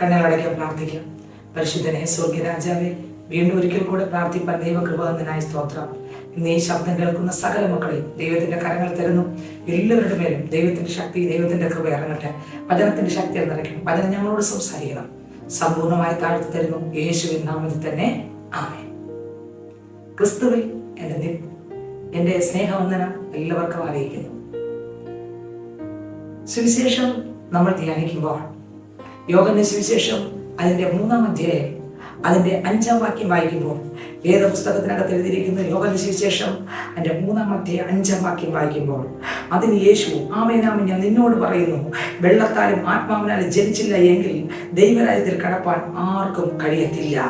കണ്ണുകളടയ്ക്കാൻ പ്രാർത്ഥിക്കാം. പരിശുദ്ധനെ സ്വർഗരാജാവെ, വീണ്ടും ഒരിക്കൽ കൂടെ പ്രാർത്ഥിപ്പാൻ ദൈവകൃപ തന്നതിനായി സ്തോത്രം. ഇന്ന് ഈ ശബ്ദം കേൾക്കുന്ന സകല മക്കളെയും ദൈവത്തിന്റെ കരങ്ങൾ തരുന്നു. എല്ലാവരുടെ മേലും ദൈവത്തിന്റെ ശക്തി, ദൈവത്തിന്റെ കൃപ ഇറങ്ങട്ടെ. വചനത്തിന്റെ ശക്തി നിറയ്ക്കണം. വചനം ഞങ്ങളോട് സംസാരിക്കണം. സമ്പൂർണ്ണമായി താഴ്ത്തി തരുന്നു യേശുവിൻ നാമത്തിൽ തന്നെ, ആമേൻ. ക്രിസ്തുവിൽ എന്റെ സ്നേഹവന്ദനം എല്ലാവർക്കും അറിയിക്കുന്നു. സുവിശേഷം നമ്മൾ ധ്യാനിക്കുമ്പോൾ യോഹന്നാന്റെ സുവിശേഷം അതിന്റെ 3-ാം അധ്യായം അതിന്റെ 5-ാം വാക്യം വായിക്കുമ്പോൾ വേദപുസ്തകത്തിനകത്ത് എഴുതിയിരിക്കുന്ന യോഹന്നാന്റെ സുവിശേഷം അതിന്റെ 3-ാം അധ്യായം 5-ാം വാക്യം വായിക്കുമ്പോൾ അതിന് യേശു, ആമേൻ ആമേൻ ഞാൻ നിന്നോട് പറയുന്നു, വെള്ളത്താലും ആത്മാവിനാലും ജനിച്ചില്ല എങ്കിൽ ദൈവരാജ്യത്തിൽ കടപ്പാൻ ആർക്കും കഴിയത്തില്ല.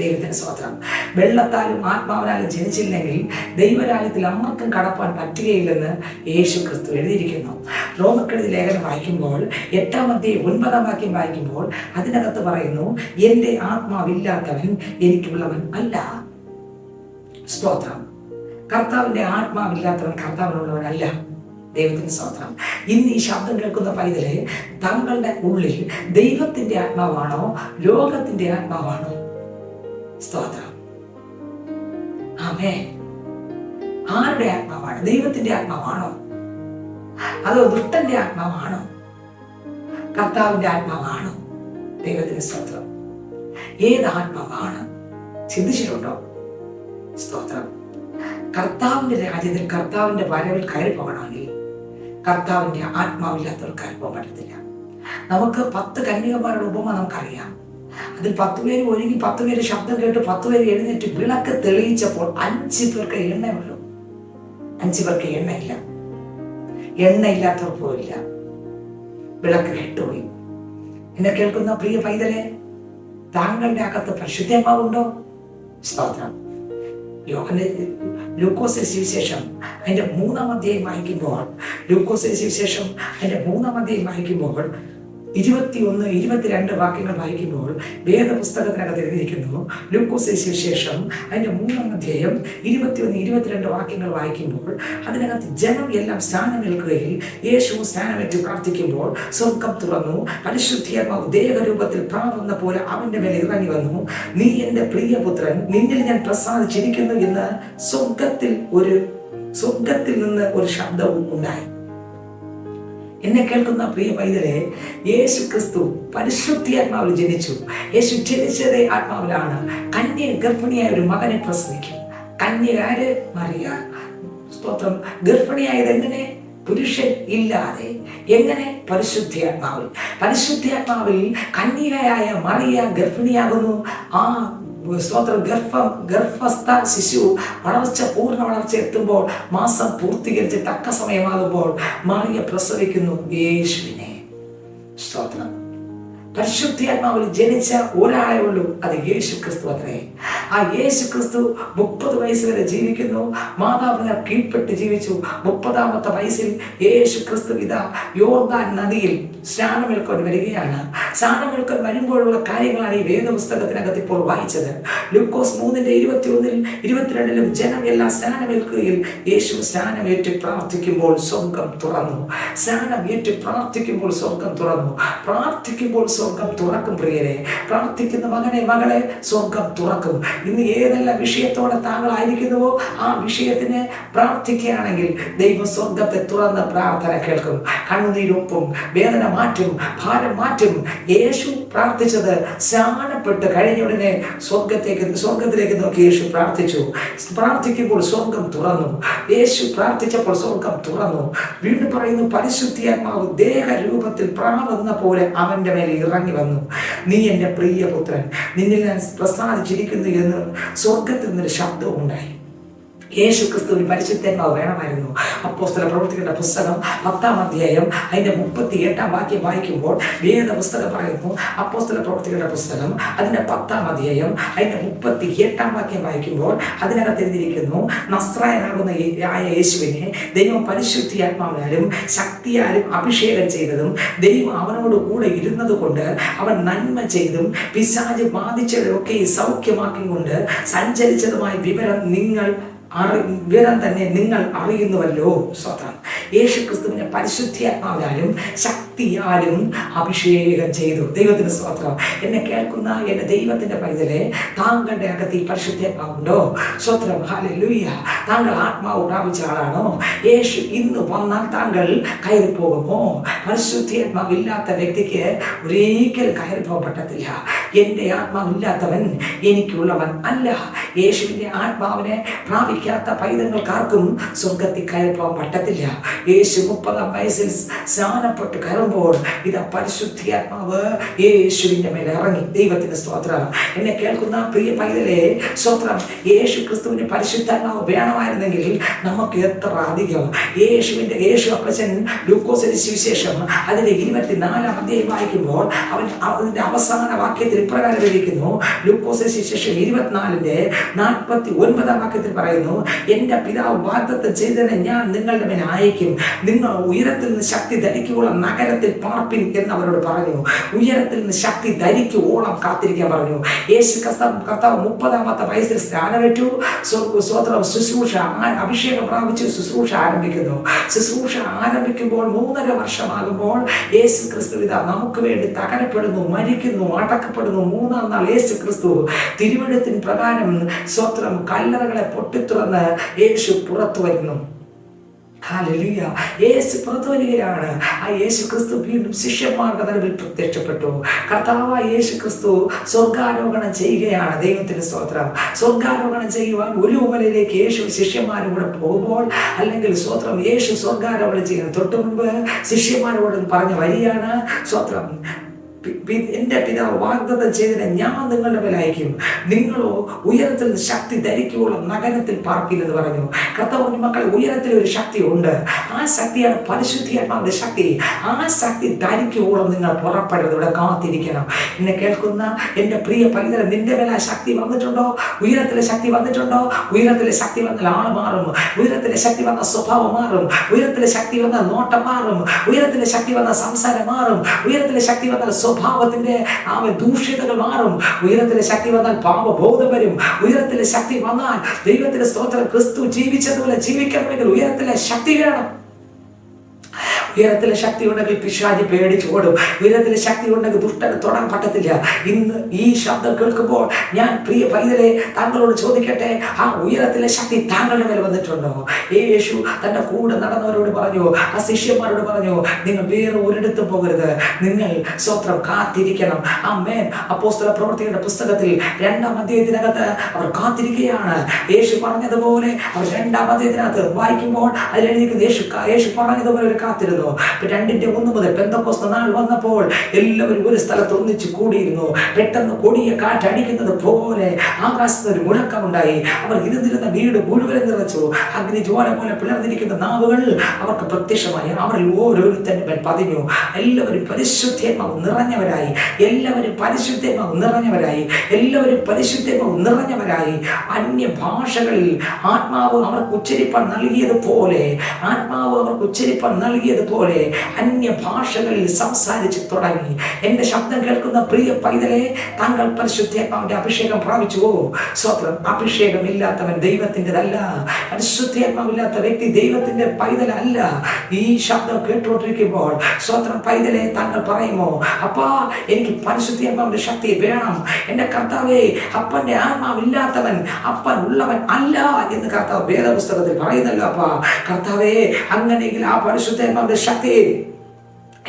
ദൈവത്തിന് സ്തോത്രം. വെള്ളത്താലും ആത്മാവിനാലും ജനിച്ചില്ലെങ്കിൽ ദൈവരാജ്യത്തിൽ ആർക്കും കടപ്പാൻ പറ്റുകയില്ലെന്ന് യേശു ക്രിസ്തു എഴുതിയിരിക്കുന്നു. റോമക്കെഴുതി ലേഖനം വായിക്കുമ്പോൾ 8-ാം അധ്യായം 9-ാം വാക്യം വായിക്കുമ്പോൾ അതിനകത്ത് പറയുന്നു, എന്റെ ആത്മാവില്ലാത്തവൻ എനിക്കുള്ളവൻ അല്ല. സ്തോത്രം. കർത്താവിന്റെ ആത്മാവില്ലാത്തവൻ കർത്താവിനുള്ളവനല്ല. ദൈവത്തിന് സ്തോത്രം. ഇന്ന് ഈ ശബ്ദം കേൾക്കുന്ന പൈതലെ, താങ്കളുടെ ഉള്ളിൽ ദൈവത്തിന്റെ ആത്മാവാണോ ലോകത്തിന്റെ ആത്മാവാണോ? സ്തോത്രം. ആമേൻ. ആരുടെ ആത്മാവാണ്? ദൈവത്തിന്റെ ആത്മാവാണോ അതോ ദുഷ്ടന്റെ ആത്മാവാണോ? കർത്താവിന്റെ ആത്മാവാണോ? ദൈവത്തിന് സ്തോത്രം. ഏത് ആത്മാവാണ്? ചിന്തിച്ചിട്ടുണ്ടോ? സ്തോത്രം. കർത്താവിന്റെ രാജ്യത്തിൽ, കർത്താവിന്റെ വരവിൽ കയറി പോകണമെങ്കിൽ കർത്താവിന്റെ ആത്മാവില്ലാത്തവർ കയറി പോകാൻ പറ്റത്തില്ല. നമുക്ക് 10 കന്യകമാരുടെ ഉപമ നമുക്കറിയാം. അതിൽ 10 പേര് ഒരുങ്ങി, 10 പേര് ശബ്ദം കേട്ട് 10 പേര് എഴുന്നേറ്റ് വിളക്ക് തെളിയിച്ചപ്പോൾ 5 പേർക്ക് എണ്ണയുള്ളൂ. 5 പേർക്ക് എണ്ണയില്ല. എണ്ണയില്ലാത്തവർ പോയില്ല. വിളക്ക് കെട്ടുപോയി. എന്നെ കേൾക്കുന്ന പ്രിയ പൈതലെ, താങ്കളുടെ അകത്ത് പരിശുദ്ധാത്മാവുണ്ടോ? സ്തോത്രം. ലൂക്കോസിന്റെ സുവിശേഷം അതിന്റെ 3-ാം അധ്യായം വായിക്കുമ്പോൾ, ലൂക്കോസിന്റെ സുവിശേഷം അതിന്റെ 3-ാം അധ്യായം വായിക്കുമ്പോൾ 21, 22 വാക്യങ്ങൾ വായിക്കുമ്പോൾ വേദപുസ്തകത്തിനകത്ത് എഴുതിയിരിക്കുന്നു. ലൂക്കോസിന്റെ സുവിശേഷം അതിന്റെ 3-ാം അധ്യായം 21, 22 വാക്യങ്ങൾ വായിക്കുമ്പോൾ അതിനകത്ത് ജനം എല്ലാം സ്നാനമേൽക്കുകയിൽ യേശു സ്നാനമേറ്റ് പ്രാർത്ഥിക്കുമ്പോൾ സ്വർഗ്ഗം തുറന്നു. പരിശുദ്ധാത്മാവ് ദേഹരൂപത്തിൽ പ്രാവുന്ന പോലെ അവന്റെ മേലെ ഇറങ്ങി വന്നു. നീ എന്റെ പ്രിയപുത്രൻ, നിന്നിൽ ഞാൻ പ്രസാദിച്ചിരിക്കുന്നു എന്ന് സ്വർഗ്ഗത്തിൽ നിന്ന് ഒരു ശബ്ദവും ഉണ്ടായി. എന്നെ കേൾക്കുന്ന പ്രിയ പൈതലെ, യേശു ക്രിസ്തു പരിശുദ്ധാത്മാവിൽ ജനിച്ചു. യേശു ജനിച്ചതേ ആത്മാവിലാണ്. കന്യ ഗർഭിണിയായ ഒരു മകനെ പ്രസവിക്കും. കന്യകാര് മറിയ. സ്തോത്രം. ഗർഭിണിയായത് എങ്ങനെ? പുരുഷൻ ഇല്ലാതെ. എങ്ങനെ? പരിശുദ്ധാത്മാവിൽ. പരിശുദ്ധാത്മാവിൽ കന്യകയായ മറിയ ഗർഭിണിയാകുന്നു. ആ സ്തോത്രം. ഗർഭസ്ഥ ശിശു പൂർണ്ണ വളർച്ച എത്തുമ്പോൾ, മാസം പൂർത്തീകരിച്ച് തക്ക സമയമാകുമ്പോൾ മറിയ പ്രസവിക്കുന്നു യേശുവിനെ. സ്തോത്രം. പരിശുദ്ധാത്മാവിൽ ജനിച്ച ഒരാളെ ഉള്ളൂ, അത് യേശു ക്രിസ്തു അത്രേ. ആ യേശു ക്രിസ്തു 30 വയസ്സ് വരെ ജീവിക്കുന്നു. മാതാപിതാക്കൾ കീഴ്പ്പെട്ട് ജീവിച്ചു. 30-ാമത്തെ വയസ്സിൽ യേശു ക്രിസ്തു ഇതാ യോർദാൻ നദിയിൽ സ്നാനമേൽക്കാൻ വരികയാണ്. സ്നാനമേൽക്കാൻ വരുമ്പോഴുള്ള കാര്യങ്ങളാണ് ഈ വേദപുസ്തകത്തിനകത്ത് ഇപ്പോൾ വായിച്ചത്. ലൂക്കോസ് 3-ന്റെ 21, 22 ജനം എല്ലാം സ്നാനമേൽക്കുകയിൽ യേശു സ്നാനമേറ്റ് പ്രാർത്ഥിക്കുമ്പോൾ സ്വർഗ്ഗം തുറന്നു. സ്നാനമേറ്റ് പ്രാർത്ഥിക്കുമ്പോൾ സ്വർഗ്ഗം തുറന്നു. പ്രാർത്ഥിക്കുമ്പോൾ സ്വർഗ്ഗം തുറക്കും. പ്രിയരെ, പ്രാർത്ഥിക്കുന്ന മകനെ, മകളെ, സ്വർഗ്ഗം തുറക്കും. ഇന്ന് ഏതെല്ലാം വിഷയത്തോടെ താങ്കളായിരിക്കുന്നുവോ ആ വിഷയത്തിന് പ്രാർത്ഥിക്കുകയാണെങ്കിൽ ദൈവം സ്വർഗ്ഗത്തെ തുറന്ന് പ്രാർത്ഥന കേൾക്കും. കണ്ണുനീരൊപ്പും, വേദന മാറ്റും, ഭാരം മാറ്റും. യേശു പ്രാർത്ഥിച്ചത് സ്നാനപ്പെട്ട് കഴിഞ്ഞ ഉടനെ സ്വർഗത്തിലേക്ക് നോക്കി യേശു പ്രാർത്ഥിച്ചു. പ്രാർത്ഥിക്കുമ്പോൾ സ്വർഗ്ഗം തുറന്നു. യേശു പ്രാർത്ഥിച്ചപ്പോൾ സ്വർഗ്ഗം തുറന്നു. വീണ്ടും പറയുന്നു, പരിശുദ്ധാത്മാവ് ദേഹരൂപത്തിൽ പ്രാവുന്ന പോലെ അവന്റെ മേലെ ഇറങ്ങി വന്നു. നീ എന്റെ പ്രിയപുത്രൻ, നിന്നിൽ ഞാൻ പ്രസാദിച്ചിരിക്കുന്നു എന്ന് സ്വർഗത്തിൽ നിന്നൊരു ശബ്ദവും ഉണ്ടായി. യേശു ക്രിസ്തുവിന് പരിശുദ്ധാത്മാവ് വേണമായിരുന്നു. അപ്പോസ്തല പ്രവൃത്തികളുടെ പുസ്തകം 10-ാം അധ്യായം അതിന്റെ 38-ാം വാക്യം വായിക്കുമ്പോൾ വേദപുസ്തകം പറയുന്നു. അപ്പോസ്തല പ്രവൃത്തികളുടെ പുസ്തകം അതിന്റെ 10-ാം അധ്യായം അതിന്റെ 38-ാം വാക്യം വായിക്കുമ്പോൾ അതിനകത്ത് എഴുതിയിരിക്കുന്നു, നസ്രായനാകുന്ന യേശുവിനെ ദൈവം പരിശുദ്ധാത്മാവിനാലും ശക്തിയാലും അഭിഷേകം ചെയ്തതും ദൈവം അവനോട് കൂടെ ഇരുന്നത് കൊണ്ട് അവൻ നന്മ ചെയ്തും പിശാച് ബാധിച്ചവരൊക്കെ സൗഖ്യമാക്കി കൊണ്ട് സഞ്ചരിച്ചതുമായ വിവരം തന്നെ നിങ്ങൾ അറിയുന്നുവല്ലോ. സ്വതം യേശു ക്രിസ്തുവിനെ പരിശുദ്ധാത്മാവിനാലും ശക്തിയാലും അഭിഷേകം ചെയ്തു. ദൈവത്തിന് സ്തോത്രം. എന്നെ കേൾക്കുന്ന എൻ്റെ ദൈവത്തിൻ്റെ പൈതലെ, താങ്കളുടെ അകത്ത് ഈ പരിശുദ്ധാത്മാവുണ്ടോ? സ്തോത്രം. ഹല്ലേലൂയ. താങ്കൾ ആത്മാവ് പ്രാപിച്ച ആളാണോ? യേശു ഇന്ന് വന്നാൽ താങ്കൾ കയറി പോകുമോ? പരിശുദ്ധാത്മാവില്ലാത്ത വ്യക്തിക്ക് ഒരിക്കലും കയറി പോകാൻ പറ്റത്തില്ല. എൻ്റെ ആത്മാവില്ലാത്തവൻ എനിക്കുള്ളവൻ അല്ല. യേശുവിൻ്റെ ആത്മാവിനെ പ്രാപിക്കാത്ത പൈതങ്ങൾക്കാർക്കും സ്വർഗത്തിൽ കയറി പോകാൻ പറ്റത്തില്ല. യേശു 30-ാം വയസ്സിൽ സ്നാനപ്പെട്ട് കയറുമ്പോൾ ഇതാ പരിശുദ്ധാത്മാവ് യേശുവിൻ്റെ മേലെ ഇറങ്ങി. ദൈവത്തിന് സ്തോത്രം. എന്നെ കേൾക്കുന്ന പ്രിയ പൈതലെ, സ്തോത്രം. യേശു ക്രിസ്തുവിന് പരിശുദ്ധാത്മാവ് വേണമായിരുന്നെങ്കിൽ നമുക്ക് എത്ര അധികം. യേശു അപ്പച്ചൻ ലൂക്കോസിന്റെ സുവിശേഷം അതിന്റെ 24-ാം അധ്യായം വായിക്കുമ്പോൾ അതിന്റെ അവസാന വാക്യത്തിൽ ഇപ്രകാരം ഇരിക്കുന്നു. ലൂക്കോസിന്റെ സുവിശേഷം 24-ന്റെ 49-ാം വാക്യത്തിൽ പറയുന്നു, എൻ്റെ പിതാവ് വാഗ്ദത്തം ചെയ്തതിനെ ഞാൻ നിങ്ങളുടെ മേൽ അയക്കും. നിങ്ങൾ ഉയരത്തിൽ നിന്ന് ശക്തി ധരിക്കുവോളം നഗരത്തിൽ പാർപ്പിൻ എന്ന് അവരോട് പറഞ്ഞു. ഉയരത്തിൽ നിന്ന് ശക്തി ധരിക്കുവോളം കാത്തിരിക്കാൻ പറഞ്ഞു. യേശു കർത്താവ് 30-ാമത്തെ വയസ്സിൽ സ്നാനമേറ്റു. സ്വതന്ത്രം ശുശ്രൂഷ അഭിഷേകം പ്രാപിച്ച് ശുശ്രൂഷ ആരംഭിക്കുന്നു. ശുശ്രൂഷ ആരംഭിക്കുമ്പോൾ 3.5 വർഷമാകുമ്പോൾ യേശു ക്രിസ്തു ഇതാ നമുക്ക് വേണ്ടി തകരപ്പെടുന്നു, മരിക്കുന്നു, അടക്കപ്പെടുന്നു. 3-ാം നാൾ യേശു ക്രിസ്തു തിരുവെഴുത്തിൻ പ്രകാരം സ്വത്രം കല്ലറകളെ പൊട്ടിത്തുറന്ന് യേശു പുറത്തു വരുന്നു. ഹല്ലേലൂയ. യേശു പുറത്തു വരികയാണ്. ആ യേശു ക്രിസ്തു വീണ്ടും ശിഷ്യന്മാരുടെ നടുവിൽ പ്രത്യക്ഷപ്പെട്ടു. കർത്താവായ യേശു ക്രിസ്തു സ്വർഗാരോഹണം ചെയ്യുകയാണ്. ദൈവത്തിന് സ്തോത്രം. സ്വർഗാരോഹണം ചെയ്യുവാൻ ഒലിവുമലയിലേക്ക് യേശു ശിഷ്യന്മാരും കൂടെ പോകുമ്പോൾ, അല്ലെങ്കിൽ സ്തോത്രം, യേശു സ്വർഗാരോഹണം ചെയ്യുന്ന തൊട്ടു മുൻപ് ശിഷ്യന്മാരോട് പറഞ്ഞ വരിയാണ്. സ്തോത്രം. എൻ്റെ പിതാവ് വാഗ്ദത്തം ചെയ്തതിനെ ഞാൻ നിങ്ങളുടെ മേൽ അയക്കും. നിങ്ങളോ ഉയരത്തിൽ നിന്ന് ശക്തി ധരിക്കുവോളം നഗരത്തിൽ പാർപ്പില്ലെന്ന് പറഞ്ഞു. കർത്താവിന്റെ മക്കളെ, ഉയരത്തിൽ ഒരു ശക്തി ഉണ്ട്. ആ ശക്തിയാണ് പരിശുദ്ധാത്മാവിന്റെ ശക്തി. ആ ശക്തി ധരിക്കുവോളം നിങ്ങൾ പുറപ്പെടരുത്, ഇവിടെ കാത്തിരിക്കണം. എന്നെ കേൾക്കുന്ന എൻ്റെ പ്രിയ പൈതൽ, നിന്റെ മേൽ ആ ശക്തി വന്നിട്ടുണ്ടോ? ഉയരത്തിലെ ശക്തി വന്നിട്ടുണ്ടോ? ഉയരത്തിലെ ശക്തി വന്നാൽ ആൾ മാറും. ഉയരത്തിലെ ശക്തി വന്ന സ്വഭാവം മാറും. ഉയരത്തിലെ ശക്തി വന്നാൽ നോട്ടം മാറും. ഉയരത്തിലെ ശക്തി വന്നാൽ സംസാരം മാറും. ഉയരത്തിലെ ശക്തി വന്നാൽ സ്വഭാവത്തിന്റെ ദൂഷ്യതകൾ മാറും. ഉയരത്തിലെ ശക്തി വന്നാൽ പാപബോധം വരും. ഉയരത്തിലെ ശക്തി വന്നാൽ ദൈവത്തിന്റെ സ്തോത്രം, ക്രിസ്തു ജീവിച്ചതുപോലെ ജീവിക്കണമെങ്കിൽ ഉയരത്തിലെ ശക്തി വേണം. ഉയരത്തിലെ ശക്തി ഉണ്ടെങ്കിൽ പിശാചി പേടിച്ചോടും. ഉയരത്തിലെ ശക്തി ഉണ്ടെങ്കിൽ ദുഷ്ടന് തൊടാൻ പറ്റത്തില്ല. ഇന്ന് ഈ ശബ്ദം കേൾക്കുമ്പോൾ ഞാൻ പ്രിയ പൈതലെ താങ്കളോട് ചോദിക്കട്ടെ, ആ ഉയരത്തിലെ ശക്തി താങ്കളുടെ മേൽ വന്നിട്ടുണ്ടോ? യേശു തന്റെ കൂടെ നടന്നവരോട് പറഞ്ഞു, ആ ശിഷ്യന്മാരോട് പറഞ്ഞു, നിങ്ങൾ വേറെ ഒരിടത്തും പോകരുത്, നിങ്ങൾ സ്വത്രം കാത്തിരിക്കണം. ആമേൻ. അപ്പോസ്തല പ്രവൃത്തികളുടെ പുസ്തകത്തിൽ 2-ാം അധ്യായത്തിനകത്ത് അവർ കാത്തിരിക്കുകയാണ്. യേശു പറഞ്ഞതുപോലെ അവർ 2-ാം അധ്യായത്തിനകത്ത് വായിക്കുമ്പോൾ അതിലെഴുതിയിരിക്കുന്നത് യേശു പറഞ്ഞതുപോലെ ഒരു കാത്തിരുന്നു. 2:1 മുതൽ പെന്തക്കോസ്ത് നാൾ വന്നപ്പോൾ എല്ലാവരും ഒരു സ്ഥലത്ത് ഒന്നിച്ച് കൂടിയിരുന്നു. പെട്ടെന്ന് കൊടിയ കാറ്റടിക്കുന്നത് പോലെ ആകാശത്ത് ഒരു മുഴക്കമുണ്ടായി. അവർ ഇരുന്നിരുന്ന വീട് മുഴുവൻ നിറച്ചു. അഗ്നിജ്വാല പോലെ പിളർന്നിരിക്കുന്ന നാവുകൾ അവർക്ക് പ്രത്യക്ഷമായി. അവരിൽ ഓരോരുത്തരുടെ മേൽ പതിഞ്ഞു. എല്ലാവരും പരിശുദ്ധാത്മാവ് നിറഞ്ഞവരായി. എല്ലാവരും പരിശുദ്ധാത്മാവ് നിറഞ്ഞവരായി. എല്ലാവരും പരിശുദ്ധാത്മാവ് നിറഞ്ഞവരായി. അന്യ ഭാഷകളിൽ ആത്മാവ് അവർക്ക് ഉച്ചരിപ്പാൻ നൽകിയതുപോലെ, ആത്മാവ് അവർക്ക് ഉച്ചരിപ്പാൻ നൽകിയതുപോലെ അന്യ ഭാഷകളിൽ സംസാരിച്ച് തുടങ്ങി. എന്റെ ശബ്ദം കേൾക്കുന്ന പ്രിയ പൈതലെ, താങ്കൾ പരിശുദ്ധാത്മാവിന്റെ അഭിഷേകം പ്രാപിച്ചുവോ? സ്വത്രം. അഭിഷേകമില്ലാത്തവൻ ദൈവത്തിൻ്റെതല്ല. പരിശുദ്ധാത്മാവില്ലാത്ത വ്യക്തി ദൈവത്തിന്റെ പൈതലല്ല. ഈ ശബ്ദം കേട്ടുകൊണ്ടിരിക്കുമ്പോൾ സ്വത്രം പൈതലെ, താങ്കൾ പറയുമോ, അപ്പാ എനിക്ക് പരിശുദ്ധാത്മാവിന്റെ ശക്തി വേണം. എന്റെ കർത്താവേ, അപ്പന്റെ ആത്മാവില്ലാത്തവൻ അപ്പൻ ഉള്ളവൻ അല്ല എന്ന് കർത്താവ് വേദപുസ്തകത്തിൽ പറയുന്നല്ലോ. അപ്പാ കർത്താവേ, അങ്ങനെയെങ്കിൽ ആ പരിശുദ്ധാത്മാവിന്റെ ശക്തി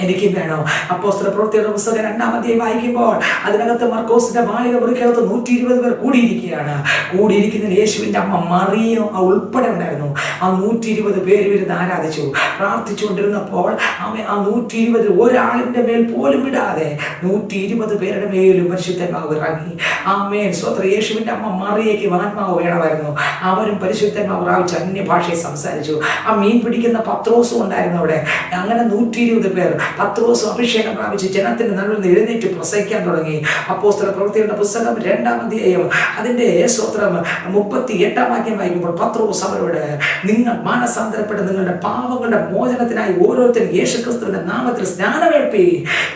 എനിക്ക് വേണം. അപ്പോസ്തല പ്രവൃത്തികളുടെ പുസ്തകം 2-ാം അധ്യായം വായിക്കുമ്പോൾ അതിനകത്ത് മർക്കോസിന്റെ മാളിക മുറിക്കകത്ത് 120 പേർ കൂടിയിരിക്കുകയാണ്. കൂടിയിരിക്കുന്ന യേശുവിന്റെ അമ്മ മറിയ ഉൾപ്പെടെ ഉണ്ടായിരുന്നു. ആ 120 പേര് ഇരുന്ന് ആരാധിച്ചു. പ്രാർത്ഥിച്ചുകൊണ്ടിരുന്നപ്പോൾ ആ 120 ഒരാളിന്റെ മേൽ പോലും വിടാതെ 120 പേരുടെ മേലും പരിശുദ്ധാത്മാവ് ഇറങ്ങി. ആമേൻ. സ്വത്രം. യേശുവിന്റെ അമ്മ മറിയയ്ക്ക് ആത്മാവ് വേണമായിരുന്നു. അവരും പരിശുദ്ധാത്മാവ് പ്രാപിച്ച് അന്യഭാഷയെ സംസാരിച്ചു. ആ മീൻ പിടിക്കുന്ന പത്രോസും ഉണ്ടായിരുന്നു അവിടെ. അങ്ങനെ 120 പേർ. പത്രോസ് അഭിഷേകം പ്രാപിച്ച് ജനത്തിന്റെ നടുവിൽ നിന്ന് എഴുന്നേറ്റ് പ്രസംഗിക്കാൻ തുടങ്ങി. അപ്പോസ്തല പ്രവൃത്തികളുടെ പുസ്തകം 2-ാം അധ്യായം അതിന്റെ സ്തോത്രം 38-ാം വാക്യം വായിക്കുമ്പോൾ പത്രോസ് അവരോട്, നിങ്ങൾ മാനസാന്തരപ്പെട്ട് നിങ്ങളുടെ പാപങ്ങളുടെ മോചനത്തിനായി ഓരോരുത്തരും യേശുക്രിസ്തുവിന്റെ നാമത്തിൽ സ്നാനമേൽപ്പി,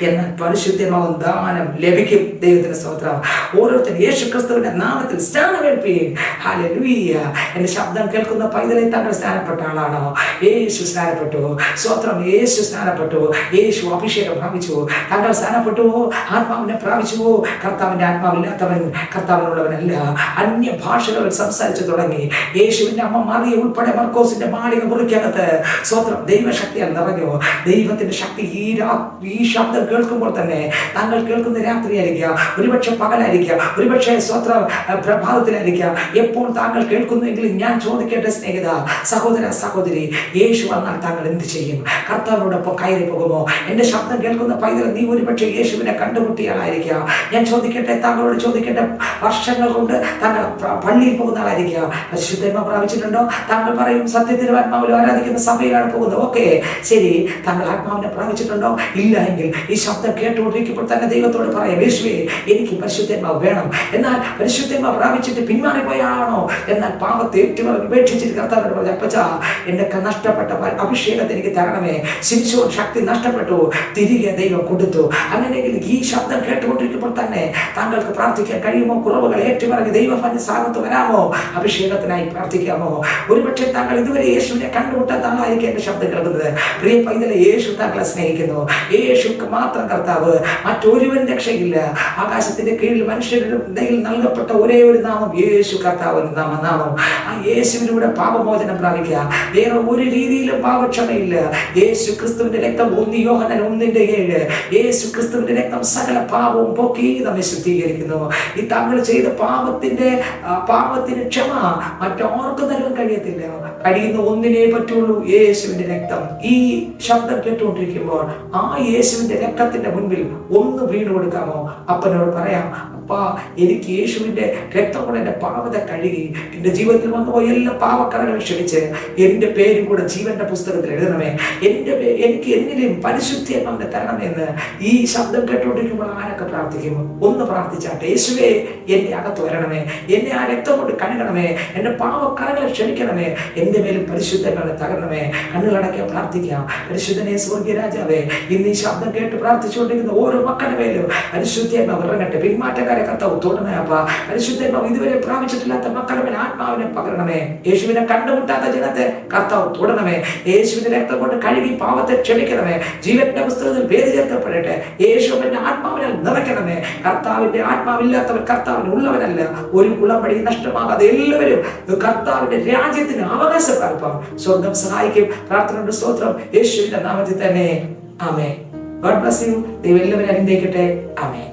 എന്നാൽ പരിശുദ്ധമാവും ദാനം ലഭിക്കും. ദൈവത്തിന് സ്തോത്രം. ഓരോരുത്തരും യേശുക്രിസ്തുവിന്റെ നാമത്തിൽ സ്നാനമേൽപ്പി. ഹല്ലേലൂയ. എന്റെ ശബ്ദം കേൾക്കുന്ന പൈതലെ, താങ്കൾ സ്നാനപ്പെട്ട ആളാണോ? യേശു സ്നാനപ്പെട്ടു. സ്തോത്രം. യേശു സ്നാനപ്പെട്ടു. യേശു അഭിഷേകം പ്രാപിച്ചു. താങ്കൾ സ്നാനപ്പെട്ടു, ആത്മാവിനെ പ്രാപിച്ചു. കർത്താവിന്റെ ആത്മാവില്ലാത്തവൻ കർത്താവിനുള്ളവനല്ല. അന്യ ഭാഷകൾ സംസാരിച്ചു തുടങ്ങി. യേശുവിന്റെ അമ്മ മറിയ ഉൾപ്പെടെ മർക്കോസിന്റെ മാളിക മുറിക്കകത്ത് സ്തോത്രം ദൈവശക്തിയാൽ നിറഞ്ഞു. ദൈവത്തിന്റെ ശക്തി ഈ ശബ്ദം കേൾക്കുമ്പോൾ തന്നെ താങ്കൾ കേൾക്കുന്ന രാത്രിയായിരിക്കാം, ഒരുപക്ഷെ പകലായിരിക്കാം, ഒരുപക്ഷെ സ്തോത്രം പ്രഭാതത്തിലായിരിക്കാം. എപ്പോൾ താങ്കൾ കേൾക്കുന്നുവെങ്കിലും ഞാൻ ചോദിക്കേണ്ട സ്നേഹിത, സഹോദര, സഹോദരി, യേശു വന്നാൽ താങ്കൾ എന്ത് ചെയ്യും? കർത്താവിനോടൊപ്പം കയറി പോകുമോ? എന്റെ ശബ്ദം കേൾക്കുന്ന പൈതൽ, നീ ഒരുപക്ഷെ യേശുവിനെ കണ്ടുമുട്ടിയാളായിരിക്കാം. ഞാൻ ചോദിക്കട്ടെ, താങ്കളോട് ചോദിക്കട്ടെ, വർഷങ്ങൾ കൊണ്ട് താങ്കൾ പള്ളിയിൽ പോകുന്ന ആളായിരിക്കാം. പരിശുദ്ധാത്മാവ് പ്രാപിച്ചിട്ടുണ്ടോ? താങ്കൾ പറയും, സത്യത്തിലും ആത്മാവിലും ആരാധിക്കുന്ന സഭയിലാണ് പോകുന്നത്. ഓക്കെ, ശരി. താങ്കൾ ആത്മാവിനെ പ്രാപിച്ചിട്ടുണ്ടോ? ഇല്ല എങ്കിൽ ഈ ശബ്ദം കേട്ടുകൊണ്ടിരിക്കുമ്പോൾ തന്നെ ദൈവത്തോട് പറയാം, യേശുവേ, എനിക്ക് പരിശുദ്ധാത്മാവ് വേണം. എന്നാൽ പരിശുദ്ധാത്മാവ് പ്രാപിച്ചിട്ട് പിന്മാറിപ്പോയാണോ? എന്നാൽ പാപത്തെ ഏറ്റുപറഞ്ഞ് ഉപേക്ഷിച്ചിട്ട് കർത്താവിനോട് പറഞ്ഞു, അപ്പച്ചാ, എന്റെ നഷ്ടപ്പെട്ട അഭിഷേകത്തെ എനിക്ക് തരണമേ. ശിംശോൻ ശക്തി നഷ്ടപ്പെട്ടു, തിരികെ ദൈവം കൊടുത്തു. അങ്ങനെയെങ്കിൽ ഈ ശബ്ദം കേട്ടുകൊണ്ടിരിക്കുമ്പോൾ തന്നെ താങ്കൾക്ക് പ്രാർത്ഥിക്കാൻ കഴിയുമോ? കുറവുകൾ ഏറ്റുപറഞ്ഞ് ദൈവത്തിന്റെ സ്ഥാനത്ത് വരാമോ? അഭിഷേകത്തിനായി പ്രാർത്ഥിക്കാമോ? ഒരുപക്ഷെ താങ്കൾ ഇതുവരെ യേശുവിനെ കണ്ടുമുട്ടാത്ത ആളായിരിക്കും എന്റെ ശബ്ദം കേൾക്കുന്നത്. പ്രിയ പൈതലെ, യേശു താങ്കളെ സ്നേഹിക്കുന്നു. യേശുക്ക് മാത്രം കർത്താവ്, മറ്റൊരുവൻ രക്ഷയില്ല. ആകാശത്തിന്റെ കീഴിൽ മനുഷ്യരുടെ നൽകപ്പെട്ട ഒരേ ഒരു നാമം യേശു കർത്താവിന്റെ നാമം. ആ യേശുവിലൂടെ പാപമോചനം പ്രാപിക്കുക. വേറെ ഒരു രീതിയിലും പാപക്ഷമയില്ല. യേശു ക്രിസ്തുവിന്റെ രക്തം 1 യോഹന്നാൻ 1:7. യേശു ക്രിസ്തുവിന്റെ രക്തം സകല പാപവും പോക്കി നമ്മെ ശുദ്ധീകരിക്കുന്നു. ഈ താങ്കൾ ചെയ്ത പാപത്തിന് ക്ഷമ മറ്റാർക്കും നൽകാൻ കഴിയത്തില്ല. കഴിയുന്ന ഒന്നിനെ പറ്റുള്ളൂ, യേശുവിന്റെ രക്തം. ഈ ശബ്ദം കേട്ടുകൊണ്ടിരിക്കുമ്പോൾ ആ യേശുവിന്റെ രക്തത്തിന്റെ മുൻപിൽ ഒന്ന് വീണ് കൊടുക്കാമോ? അപ്പനോട് പറയാം, അപ്പാ, എനിക്ക് യേശുവിന്റെ രക്തം കൊണ്ട് എന്റെ പാപത്തെ കഴുകി എന്റെ ജീവിതത്തിൽ വന്നുപോയ എല്ലാ പാപക്കറകളും ക്ഷമിച്ച് എന്റെ പേരും കൂടെ ജീവന്റെ പുസ്തകത്തിൽ എഴുതണമേ. എനിക്ക് എന്നിലും പരിശുദ്ധാത്മാവിനെ തരണമെന്ന് ഈ ശബ്ദം കേട്ടുകൊണ്ടിരിക്കുമ്പോൾ ആരൊക്കെ പ്രാർത്ഥിക്കും? ഒന്ന് പ്രാർത്ഥിച്ചാട്ടെ. യേശുവേ, എന്റെ അകത്ത് വരണമേ, എന്നെ ആ രക്തം കൊണ്ട് കഴുകണമേ, എന്റെ പാപക്കറകളെ ക്ഷമിക്കണമേ, എന്റെ മേലും പരിശുദ്ധാത്മാവിനെ തകരണമേ. കണ്ണുകളടക്കാൻ പ്രാർത്ഥിക്കാം. പരിശുദ്ധനെ, സ്വർഗീയ രാജാവേ, ഇന്ന് ഈ ശബ്ദം കേട്ട് പ്രാർത്ഥിച്ചുകൊണ്ടിരിക്കുന്ന ഓരോ മക്കളുടെ മേലും പരിശുദ്ധാത്മാവ് ഇറങ്ങട്ടെ. പിന്മാറ്റക്കാരെ കർത്താവ് തൊടണമേ. അപ്പ പരിശുദ്ധാത്മാവ് ഇതുവരെ പ്രാപിച്ചിട്ടില്ലാത്ത മക്കളുടെ മേൽ ആത്മാവിനെ പകരണമേ. യേശുവിനെ കണ്ടുമുട്ടാത്ത ജനത്തെ കർത്താവ് തൊടണമേ. യേശുവിന്റെ രക്തം കൊണ്ട് കഴുകി പാപത്തെ ക്ഷമിക്കണമേ. ജീവന്റെ പുസ്തകത്തിൽ പേര് ചേർക്കപ്പെടട്ടെ. യേശുവിന്റെ ആത്മാവിനാൽ നിറയ്ക്കണമേ. കർത്താവിന്റെ ആത്മാവില്ലാത്തവൻ കർത്താവിന് ഉള്ളവനല്ല. ഒരു കുളമ്പടി നഷ്ടമാകാതെ എല്ലാവരും കർത്താവിന്റെ രാജ്യത്തിന് അവകാശം പ്രാപിപ്പാം. സ്വർഗം സഹായിക്കും. പ്രാർത്ഥനയുടെ സ്തോത്രം യേശുവിന്റെ നാമത്തിൽ തന്നെ. ആമേൻ. God bless you. ദൈവം എല്ലാവരും അനുഗ്രഹിക്കട്ടെ. ആമേൻ.